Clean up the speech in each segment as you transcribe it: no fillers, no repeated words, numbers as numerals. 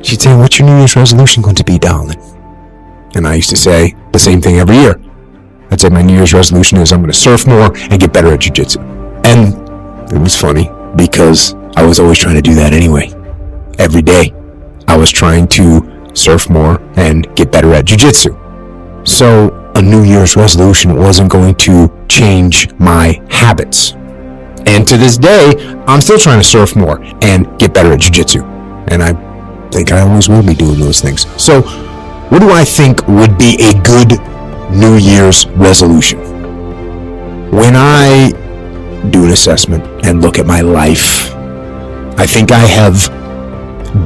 she'd say, what's your New Year's resolution going to be, darling? And I used to say the same thing every year. I'd say my New Year's resolution is I'm going to surf more and get better at jiu-jitsu. And it was funny because I was always trying to do that anyway. Every day I was trying to surf more and get better at jiu-jitsu. So a New Year's resolution wasn't going to change my habits. And to this day, I'm still trying to surf more and get better at jiu-jitsu. And I think I always will be doing those things. So what do I think would be a good New Year's resolution? When I do an assessment and look at my life, I think I have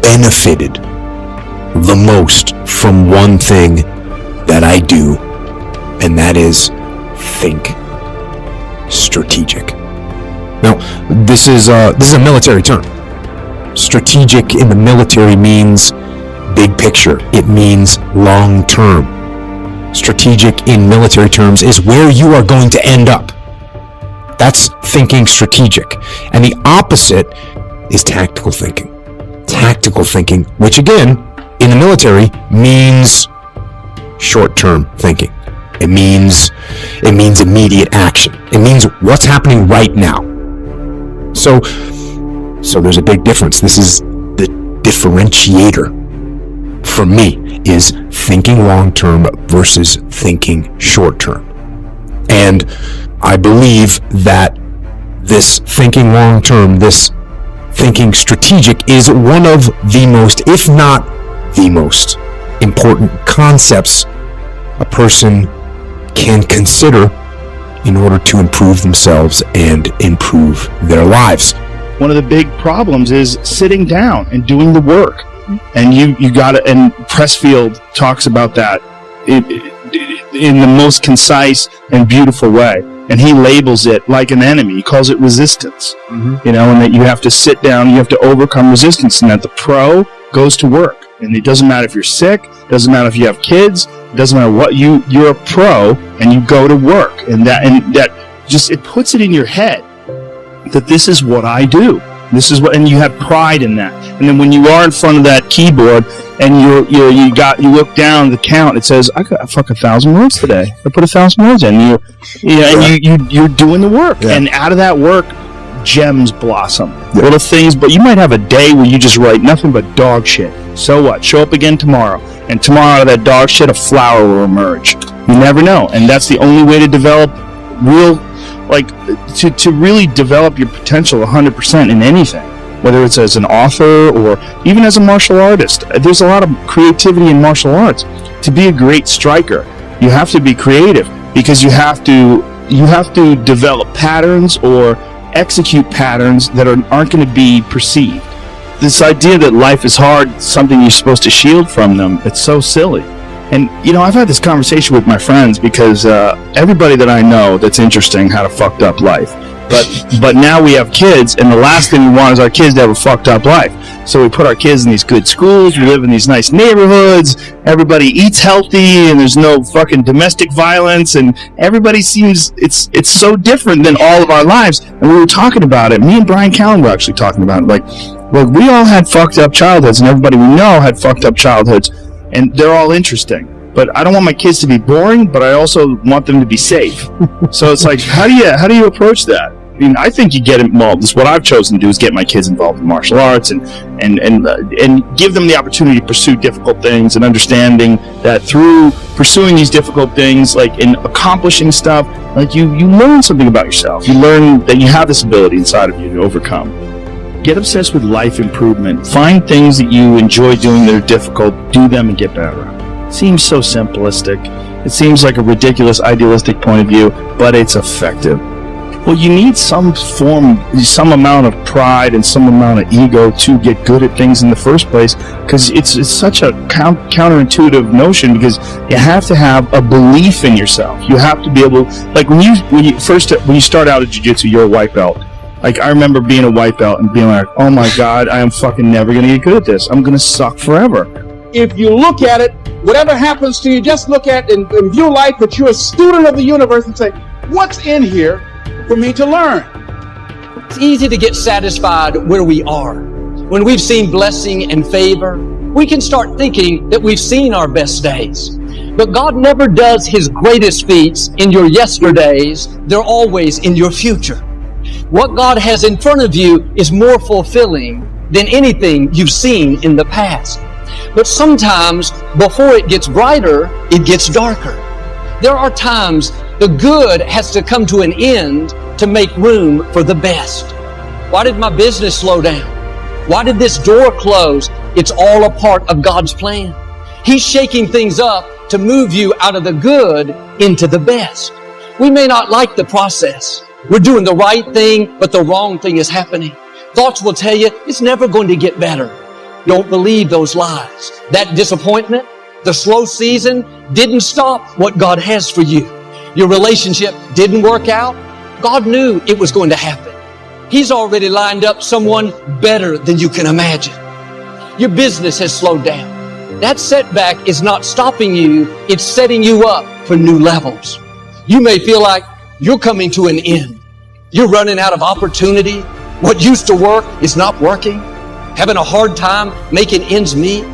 benefited the most from one thing that I do, and that is think strategic. Now, this is a military term. Strategic in the military means big picture. It means long term. Strategic in military terms is where you are going to end up. That's thinking strategic. And the opposite is tactical thinking. Tactical thinking, which again, in the military, means short-term thinking. It means immediate action. It means what's happening right now. So there's a big difference. This is the differentiator for me, is thinking long-term versus thinking short-term. And I believe that this thinking long-term, this thinking strategic, is one of the most, if not the most, important concepts a person can consider in order to improve themselves and improve their lives. One of the big problems is sitting down and doing the work. And you got to, and Pressfield talks about that in the most concise and beautiful way. And he labels it like an enemy. He calls it resistance. You know, and that you have to sit down, you have to overcome resistance, and that the pro goes to work. And it doesn't matter if you're sick, it doesn't matter if you have kids, it doesn't matter what, you're a pro and you go to work. And that just, it puts it in your head that this is what I do. This is what, and you have pride in that. And then when you are in front of that keyboard and you look down the count, it says, I fuck 1,000 words today. I put 1,000 words in. You're doing the work. Yeah. And out of that work, gems blossom. Yeah. Little things, but you might have a day where you just write nothing but dog shit. So what? Show up again tomorrow. And tomorrow out of that dog shit, a flower will emerge. You never know. And that's the only way to develop to really develop your potential 100% in anything, whether it's as an author or even as a martial artist. There's a lot of creativity in martial arts. To be a great striker, you have to be creative, because you have to develop patterns or execute patterns that aren't going to be perceived. This idea that life is hard, something you're supposed to shield from them, it's so silly. And, I've had this conversation with my friends because everybody that I know that's interesting had a fucked up life. But now we have kids, and the last thing we want is our kids to have a fucked up life. So we put our kids in these good schools, we live in these nice neighborhoods, everybody eats healthy, and there's no fucking domestic violence, and everybody seems, it's so different than all of our lives. And we were talking about it, me and Brian Callen were actually talking about it, look, we all had fucked up childhoods, and everybody we know had fucked up childhoods. And they're all interesting, but I don't want my kids to be boring, but I also want them to be safe. So it's like, how do you approach that? I mean, I think you get involved. This is what I've chosen to do, is get my kids involved in martial arts and give them the opportunity to pursue difficult things, and understanding that through pursuing these difficult things, like in accomplishing stuff, like you learn something about yourself. You learn that you have this ability inside of you to overcome. Get obsessed with life improvement. Find things that you enjoy doing that are difficult. Do them and get better. It seems so simplistic. It seems like a ridiculous, idealistic point of view, but it's effective. Well, you need some amount of pride and some amount of ego to get good at things in the first place, because it's such a counterintuitive notion, because you have to have a belief in yourself. You have to be able, like when you start out at jiu-jitsu, you're a white belt. Like, I remember being a white belt and being like, oh my God, I am fucking never going to get good at this. I'm going to suck forever. If you look at it, whatever happens to you, just look at and view life that you're a student of the universe and say, what's in here for me to learn? It's easy to get satisfied where we are. When we've seen blessing and favor, we can start thinking that we've seen our best days. But God never does His greatest feats in your yesterdays. They're always in your future. What God has in front of you is more fulfilling than anything you've seen in the past. But sometimes, before it gets brighter, it gets darker. There are times the good has to come to an end to make room for the best. Why did my business slow down? Why did this door close? It's all a part of God's plan. He's shaking things up to move you out of the good into the best. We may not like the process. We're doing the right thing, but the wrong thing is happening. Thoughts will tell you it's never going to get better. Don't believe those lies. That disappointment, the slow season, didn't stop what God has for you. Your relationship didn't work out. God knew it was going to happen. He's already lined up someone better than you can imagine. Your business has slowed down. That setback is not stopping you. It's setting you up for new levels. You may feel like you're coming to an end. You're running out of opportunity. What used to work is not working. Having a hard time making ends meet.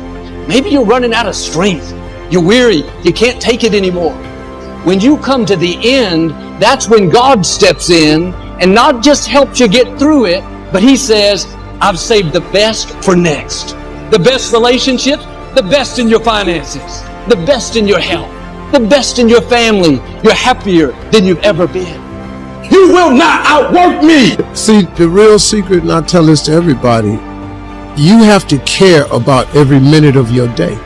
Maybe you're running out of strength. You're weary. You can't take it anymore. When you come to the end, that's when God steps in and not just helps you get through it, but He says, I've saved the best for next. The best relationships, the best in your finances, the best in your health, the best in your family. You're happier than you've ever been. You will not outwork me. See, the real secret, and I tell this to everybody, you have to care about every minute of your day.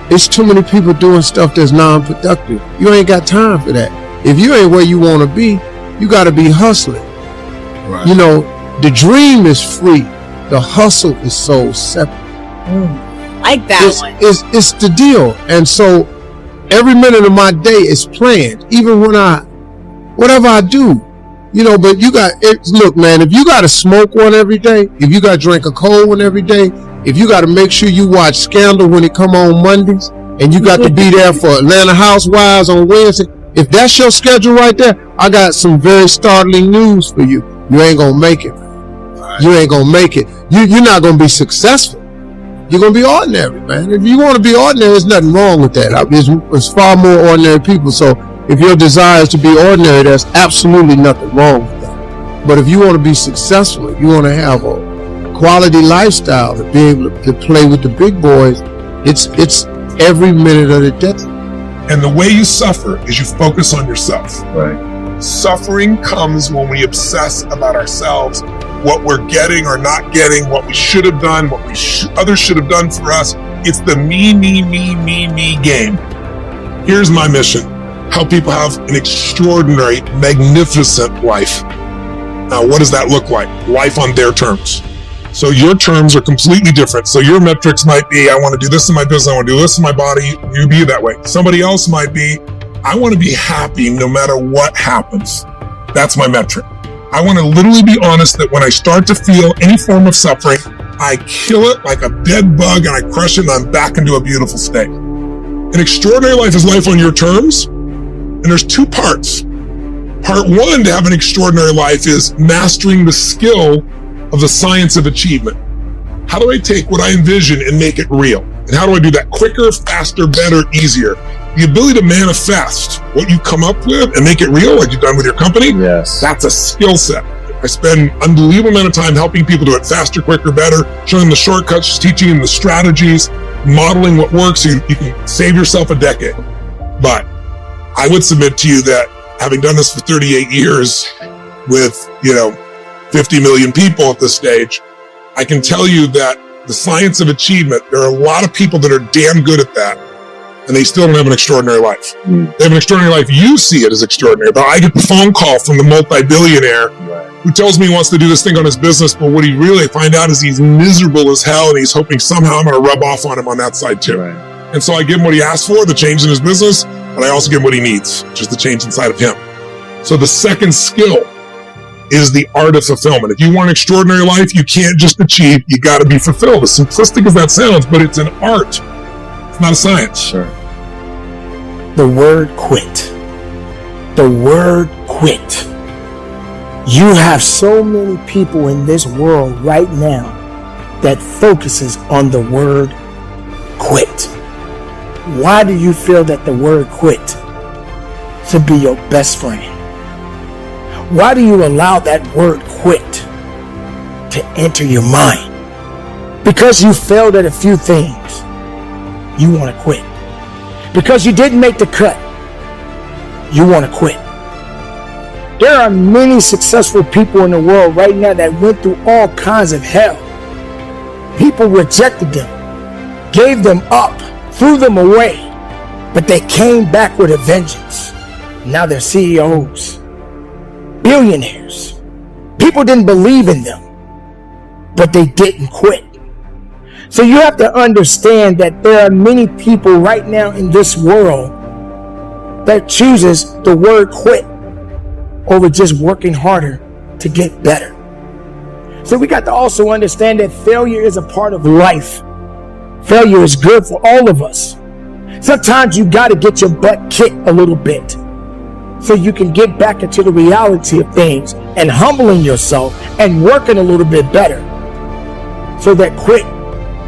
It's too many people doing stuff that's non-productive. You ain't got time for that. If you ain't where you want to be, you got to be hustling. Right. You know, the dream is free. The hustle is sold separate. Like that one. It's the deal. And so every minute of my day is planned. Even when whatever I do, you know, but look, man, if you got to smoke one every day, if you got to drink a cold one every day, if you got to make sure you watch Scandal when it come on Mondays, and you got to be there for Atlanta Housewives on Wednesday, if that's your schedule right there, I got some very startling news for you. You ain't gonna make it. You ain't gonna make it. You're not gonna be successful. You're gonna be ordinary, man. If you want to be ordinary, there's nothing wrong with that. There's far more ordinary people. So if your desire is to be ordinary, there's absolutely nothing wrong with that. But if you want to be successful, if you want to have a quality lifestyle, to be able to play with the big boys, it's every minute of the day. And the way you suffer is you focus on yourself. Right. Suffering comes when we obsess about ourselves, what we're getting or not getting, what we should have done, what others should have done for us. It's the me game. Here's my mission. Help people have an extraordinary, magnificent life. Now, what does that look like? Life on their terms. So your terms are completely different. So your metrics might be, I want to do this in my business, I want to do this in my body. You be that way. Somebody else might be, I want to be happy no matter what happens. That's my metric. I want to literally be honest that when I start to feel any form of suffering, I kill it like a dead bug and I crush it and I'm back into a beautiful state. An extraordinary life is life on your terms. And there's two parts. Part one to have an extraordinary life is mastering the skill of the science of achievement. How do I take what I envision and make it real? And how do I do that quicker, faster, better, easier? The ability to manifest what you come up with and make it real, like you've done with your company, Yes. That's a skill set. I spend an unbelievable amount of time helping people do it faster, quicker, better, showing them the shortcuts, teaching them the strategies, modeling what works so you can save yourself a decade. But I would submit to you that having done this for 38 years with, 50 million people at this stage, I can tell you that the science of achievement, there are a lot of people that are damn good at that, and they still don't have an extraordinary life. They have an extraordinary life. You see it as extraordinary. But I get the phone call from the multi-billionaire who tells me he wants to do this thing on his business, but what he really find out is he's miserable as hell, and he's hoping somehow I'm going to rub off on him on that side too. Right. And so I give him what he asked for, the change in his business, but I also give him what he needs, which is the change inside of him. So the second skill is the art of fulfillment. If you want an extraordinary life, you can't just achieve, you got to be fulfilled. As simplistic as that sounds, but it's an art. It's not a science. Sure. The word quit. The word quit. You have so many people in this world right now that focuses on the word quit. Why do you feel that the word quit should be your best friend? Why do you allow that word quit to enter your mind? Because you failed at a few things, you want to quit. Because you didn't make the cut, you want to quit. There are many successful people in the world right now that went through all kinds of hell. People rejected them, gave them up, threw them away, but they came back with a vengeance. Now they're CEOs, billionaires. People didn't believe in them, but they didn't quit. So you have to understand that there are many people right now in this world that chooses the word quit over just working harder to get better. So we got to also understand that failure is a part of life. Failure is good for all of us. Sometimes you got to get your butt kicked a little bit so you can get back into the reality of things and humbling yourself and working a little bit better so that quit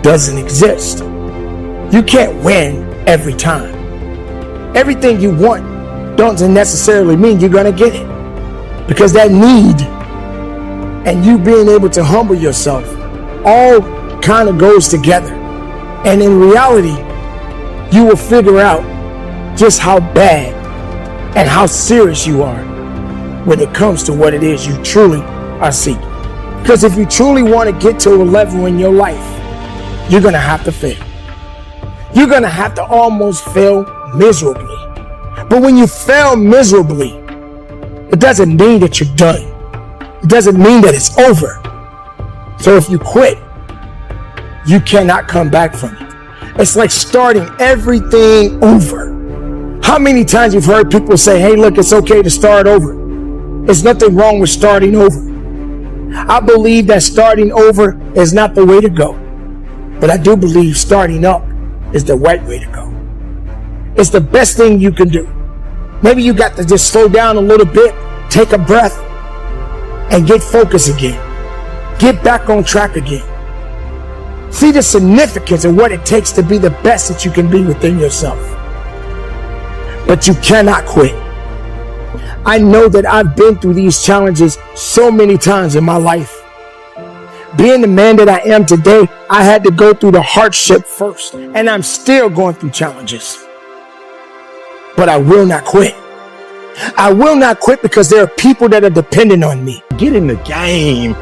doesn't exist. You can't win every time. Everything you want doesn't necessarily mean you're going to get it. Because that need and you being able to humble yourself all kind of goes together. And in reality, you will figure out just how bad and how serious you are when it comes to what it is you truly are seeking. Because if you truly want to get to a level in your life, you're going to have to fail. You're going to have to almost fail miserably. But when you fail miserably, it doesn't mean that you're done. It doesn't mean that it's over. So if you quit, you cannot come back from it. It's like starting everything over. How many times you've heard people say, hey, look, it's okay to start over. There's nothing wrong with starting over. I believe that starting over is not the way to go. But I do believe starting up is the right way to go. It's the best thing you can do. Maybe you got to just slow down a little bit, take a breath, and get focused again. Get back on track again. See the significance of what it takes to be the best that you can be within yourself. But you cannot quit. I know that I've been through these challenges so many times in my life. Being the man that I am today, I had to go through the hardship first, and I'm still going through challenges. But I will not quit. I will not quit because there are people that are dependent on me. Get in the game.